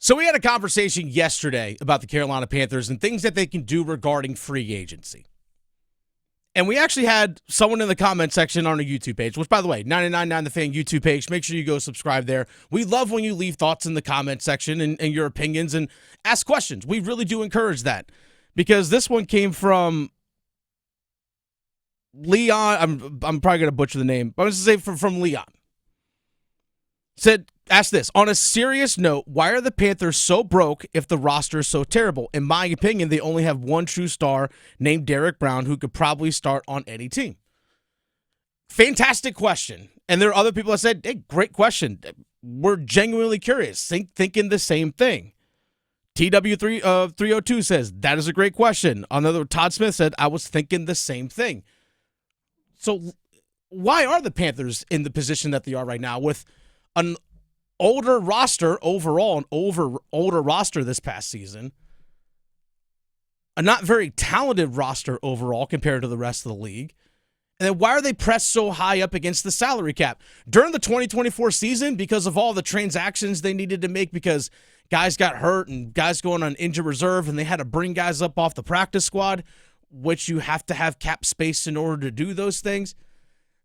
So we had a conversation yesterday about the Carolina Panthers and things that they can do regarding free agency. And we actually had someone in the comment section on our YouTube page, which, by the way, 999 The Fan YouTube page. Make sure you go subscribe there. We love when you leave thoughts in the comment section and your opinions and ask questions. We really do encourage that because this one came from Leon. I'm probably going to butcher the name, but I'm going to say from Leon. Ask this. On a serious note, why are the Panthers so broke if the roster is so terrible? In my opinion, they only have one true star named Derrick Brown who could probably start on any team. Fantastic question. And there are other people that said, hey, great question. We're genuinely curious, thinking the same thing. TW302 says, that is a great question. Another Todd Smith said, I was thinking the same thing. So why are the Panthers in the position that they are right now with an older roster overall, older roster this past season, a not very talented roster overall compared to the rest of the league, and then why are they pressed so high up against the salary cap? During the 2024 season, because of all the transactions they needed to make because guys got hurt and guys going on injured reserve and they had to bring guys up off the practice squad, which you have to have cap space in order to do those things.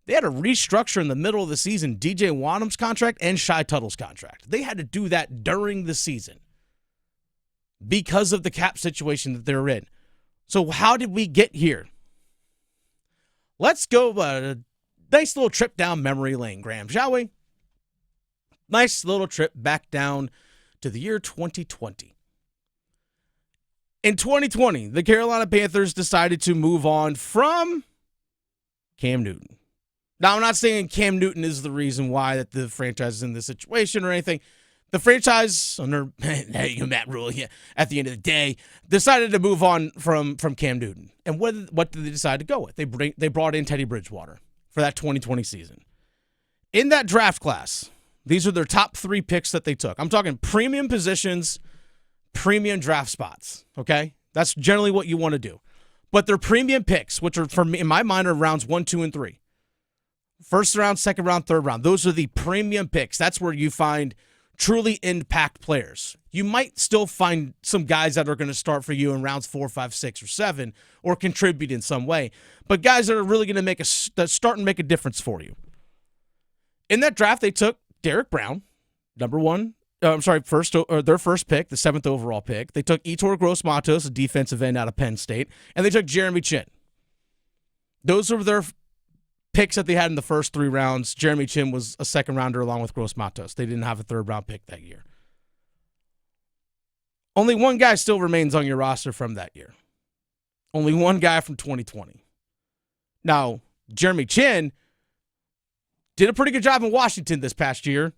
They had to restructure in the middle of the season DJ Wanham's contract and Shai Tuttle's contract. They had to do that during the season because of the cap situation that they're in. So how did we get here? Let's go a nice little trip down memory lane, Graham, shall we? Nice little trip back down to the year 2020. In 2020, the Carolina Panthers decided to move on from Cam Newton. Now, I'm not saying Cam Newton is the reason why that the franchise is in this situation or anything. The franchise, under Matt Rule, at the end of the day, decided to move on from Cam Newton. And what did they decide to go with? They brought in Teddy Bridgewater for that 2020 season. In that draft class, these are their top 3 picks that they took. I'm talking premium positions, premium draft spots, okay? That's generally what you want to do. But their premium picks, which are, for me, in my mind, are rounds 1, 2, and 3. First round, second round, third round. Those are the premium picks. That's where you find truly impact players. You might still find some guys that are going to start for you in rounds 4, 5, 6, or 7 or contribute in some way. But guys that are really going to start and make a difference for you. In that draft, they took Derrick Brown, their first pick, the 7th overall pick. They took Yetur Gross-Matos, a defensive end out of Penn State, and they took Jeremy Chin. Those were their picks that they had in the first 3 rounds. Jeremy Chin was a second rounder along with Gross-Matos. They didn't have a third round pick that year. Only one guy still remains on your roster from that year. Only one guy from 2020. Now, Jeremy Chin did a pretty good job in Washington this past year.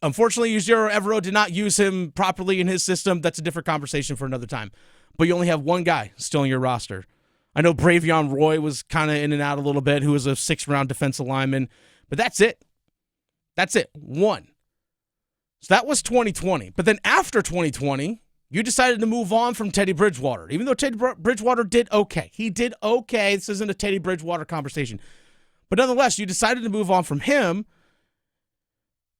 Unfortunately, Ujiro Evero did not use him properly in his system. That's a different conversation for another time. But you only have one guy still on your roster. I know Bravion Roy was kind of in and out a little bit, who was a 6th-round defensive lineman, but that's it. That's it. One. So that was 2020. But then after 2020, you decided to move on from Teddy Bridgewater, even though Teddy Bridgewater did okay. He did okay. This isn't a Teddy Bridgewater conversation. But nonetheless, you decided to move on from him,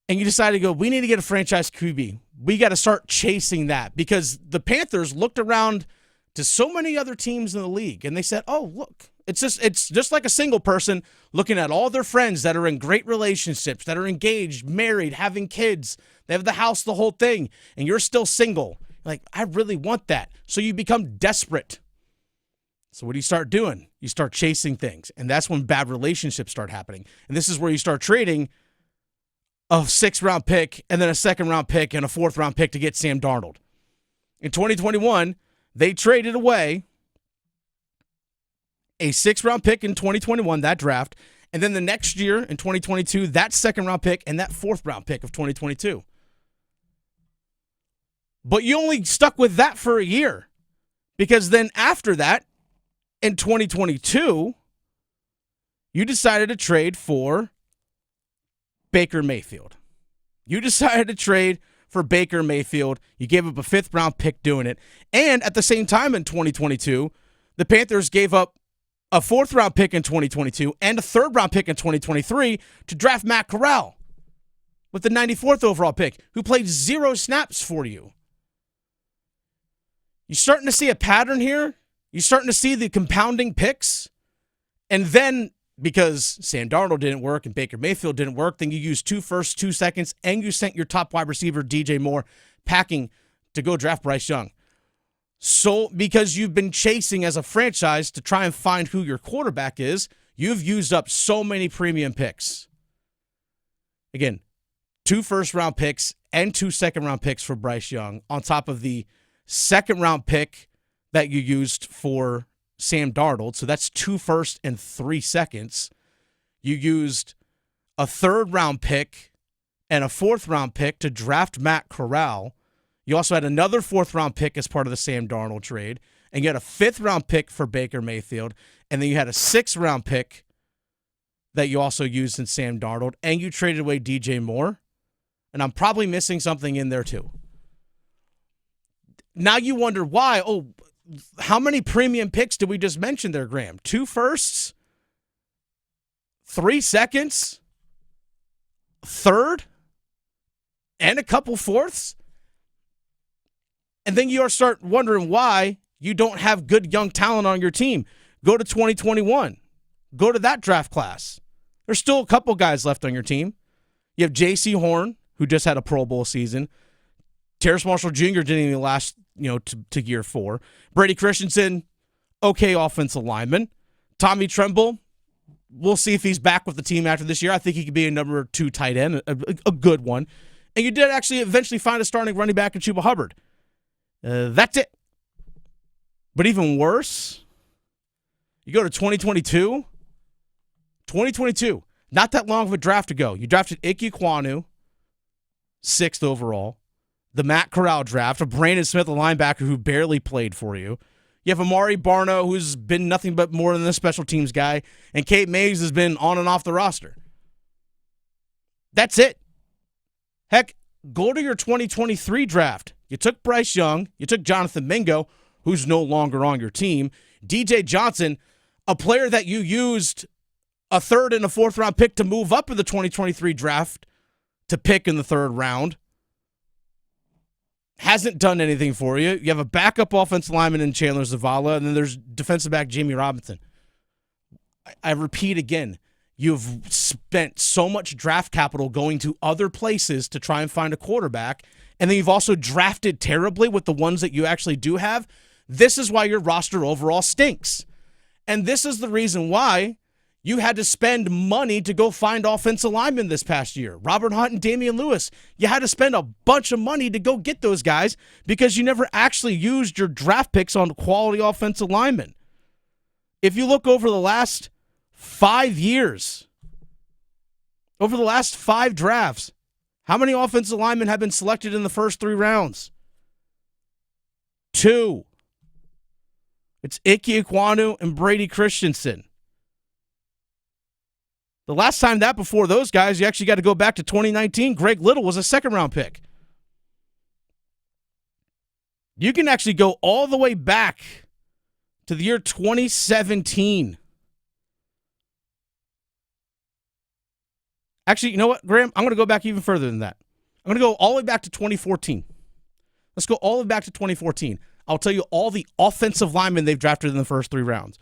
and you decided to go, we need to get a franchise QB. We got to start chasing that because the Panthers looked around to so many other teams in the league, and they said, oh, look, it's just like a single person looking at all their friends that are in great relationships, that are engaged, married, having kids. They have the house, the whole thing, and you're still single. Like, I really want that. So you become desperate. So what do you start doing? You start chasing things, and that's when bad relationships start happening. And this is where you start trading a 6th-round pick and then a 2nd-round pick and a 4th-round pick to get Sam Darnold. In 2021, they traded away a 6th-round pick in 2021, that draft, and then the next year in 2022, that 2nd-round pick and that 4th-round pick of 2022. But you only stuck with that for a year because then after that, in 2022, you decided to trade for Baker Mayfield. You decided to trade for Baker Mayfield. You gave up a 5th-round pick doing it. And at the same time in 2022, the Panthers gave up a 4th-round pick in 2022 and a 3rd-round pick in 2023 to draft Matt Corral. with the 94th overall pick, who played 0 snaps for you. You're starting to see a pattern here. You're starting to see the compounding picks. And then, because Sam Darnold didn't work and Baker Mayfield didn't work, then you used 2 firsts, 2 seconds, and you sent your top wide receiver, DJ Moore, packing to go draft Bryce Young. So, because you've been chasing as a franchise to try and find who your quarterback is, you've used up so many premium picks. Again, 2 first-round picks and 2 second-round picks for Bryce Young, on top of the second-round pick that you used for Sam Darnold. So that's 2 firsts and 3 seconds. You used a 3rd-round pick and a 4th-round pick to draft Matt Corral. You also had another 4th-round pick as part of the Sam Darnold trade, and you had a 5th-round pick for Baker Mayfield, and then you had a 6th-round pick that you also used in Sam Darnold, and you traded away DJ Moore, and I'm probably missing something in there too. Now you wonder why. Oh, how many premium picks did we just mention there, Graham? 2 firsts, 3 seconds, 3rd, and a couple 4ths? And then you start wondering why you don't have good young talent on your team. Go to 2021. Go to that draft class. There's still a couple guys left on your team. You have J.C. Horn, who just had a Pro Bowl season. Terrace Marshall Jr. didn't even last, to year 4. Brady Christensen, okay offensive lineman. Tommy Tremble, we'll see if he's back with the team after this year. I think he could be a number 2 tight end, a good one. And you did actually eventually find a starting running back in Chuba Hubbard. That's it. But even worse, you go to 2022. 2022, not that long of a draft ago. You drafted Ike Ekwonu, 6th overall. The Matt Corral draft, a Brandon Smith, a linebacker who barely played for you. You have Amari Barno, who's been nothing but more than a special teams guy. And Kate Mays has been on and off the roster. That's it. Heck, go to your 2023 draft. You took Bryce Young. You took Jonathan Mingo, who's no longer on your team. DJ Johnson, a player that you used a 3rd and a 4th round pick to move up in the 2023 draft to pick in the 3rd round. Hasn't done anything for you. You have a backup offensive lineman in Chandler Zavala, and then there's defensive back Jamie Robinson. I repeat again, you've spent so much draft capital going to other places to try and find a quarterback, and then you've also drafted terribly with the ones that you actually do have. This is why your roster overall stinks. And this is the reason why you had to spend money to go find offensive linemen this past year. Robert Hunt and Damian Lewis. You had to spend a bunch of money to go get those guys because you never actually used your draft picks on quality offensive linemen. If you look over the last 5 years, over the last 5 drafts, how many offensive linemen have been selected in the first 3 rounds? 2. It's Ike Ekwonu and Brady Christensen. The last time that before those guys, you actually got to go back to 2019. Greg Little was a 2nd-round pick. You can actually go all the way back to the year 2017. Actually, you know what, Graham? I'm going to go back even further than that. I'm going to go all the way back to 2014. Let's go all the way back to 2014. I'll tell you all the offensive linemen they've drafted in the first 3 rounds.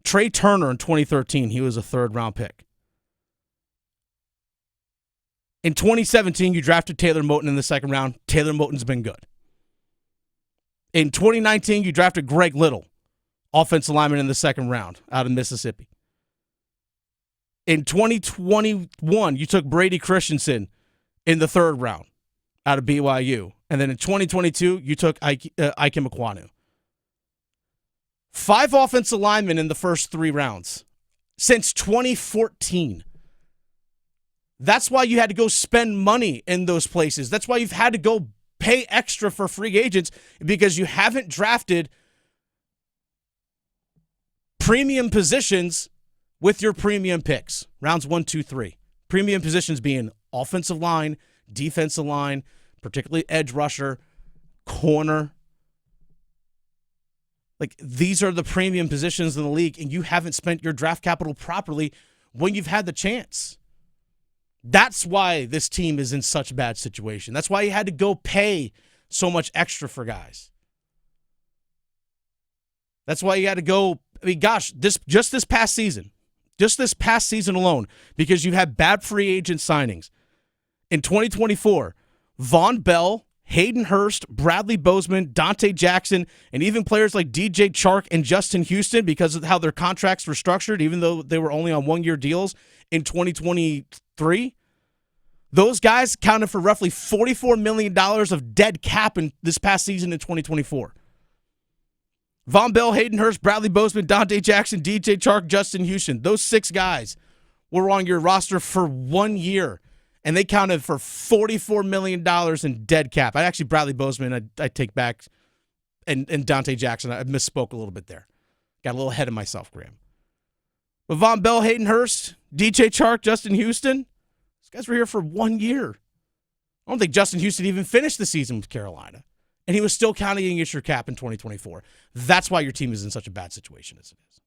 Trey Turner in 2013, he was a 3rd-round pick. In 2017, you drafted Taylor Moton in the 2nd round. Taylor Moton's been good. In 2019, you drafted Greg Little, offensive lineman in the 2nd round out of Mississippi. In 2021, you took Brady Christensen in the 3rd round out of BYU. And then in 2022, you took Ike Ekwonu. 5 offensive linemen in the first 3 rounds since 2014. That's why you had to go spend money in those places. That's why you've had to go pay extra for free agents, because you haven't drafted premium positions with your premium picks. Rounds 1, 2, 3. Premium positions being offensive line, defensive line, particularly edge rusher, corner. Like, these are the premium positions in the league, and you haven't spent your draft capital properly when you've had the chance. That's why this team is in such a bad situation. That's why you had to go pay so much extra for guys. That's why you had to go, I mean, gosh, this past season alone, because you had bad free agent signings. In 2024, Von Bell, Hayden Hurst, Bradley Bozeman, Dante Jackson, and even players like DJ Chark and Justin Houston, because of how their contracts were structured, even though they were only on one-year deals in 2023, those guys counted for roughly $44 million of dead cap in this past season in 2024. Von Bell, Hayden Hurst, Bradley Bozeman, Dante Jackson, DJ Chark, Justin Houston. Those 6 guys were on your roster for 1 year, and they counted for $44 million in dead cap. Bradley Bozeman, I take back, and Dante Jackson, I misspoke a little bit there. Got a little ahead of myself, Graham. But Von Bell, Hayden Hurst, DJ Chark, Justin Houston, these guys were here for 1 year. I don't think Justin Houston even finished the season with Carolina. And he was still counting against your cap in 2024. That's why your team is in such a bad situation as it is.